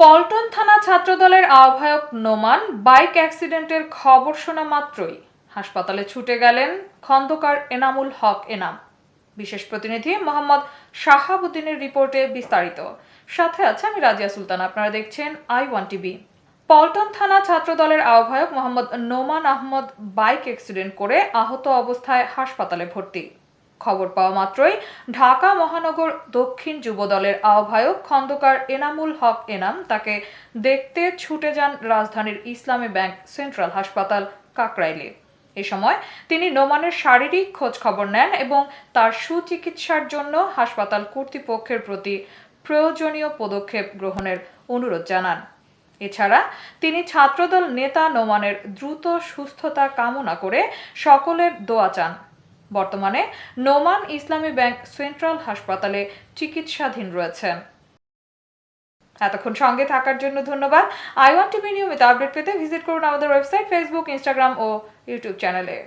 পল্টন থানা ছাত্রদলের আহ্বায়ক নোমান বাইক অ্যাক্সিডেন্টের খবর শোনা মাত্রই হাসপাতালে ছুটে গেলেন খন্দকার এনামুল হক এনাম। বিশেষ প্রতিনিধি মোহাম্মদ শাহাবুদ্দিনের রিপোর্টে বিস্তারিত। সাথে আছে আমি রাজিয়া সুলতান। আপনারা দেখছেন i1 টিভি। পল্টন থানা ছাত্রদলের আহ্বায়ক মোহাম্মদ নোমান আহমদ বাইক অ্যাক্সিডেন্ট করে আহত অবস্থায় হাসপাতালে ভর্তি। খবর পাওয়া মাত্রই ঢাকা মহানগর দক্ষিণ যুবদলের আহ্বায়ক খন্দকার এনামুল হক এনাম তাকে দেখতে ছুটে যান রাজধানীর ইসলামী ব্যাংক সেন্ট্রাল হাসপাতাল কাকরাইলে। এ সময় তিনি নোমানের শারীরিক খোঁজ খবর নেন এবং তার সুচিকিৎসার জন্য হাসপাতাল কর্তৃপক্ষের প্রতি প্রয়োজনীয় পদক্ষেপ গ্রহণের অনুরোধ জানান। এছাড়া তিনি ছাত্রদল নেতা নোমানের দ্রুত সুস্থতা কামনা করে সকলের দোয়া চান। বর্তমানে নোমান ইসলামী ব্যাংক সেন্ট্রাল হাসপাতালে চিকিৎসাধীন রয়েছেন। এতক্ষণ সঙ্গে থাকার জন্য ধন্যবাদ। i1 টিভি নিয়মিত আপডেট পেতে ভিজিট করুন আমাদের ওয়েবসাইট, ফেসবুক, ইনস্টাগ্রাম ও ইউটিউব চ্যানেলে।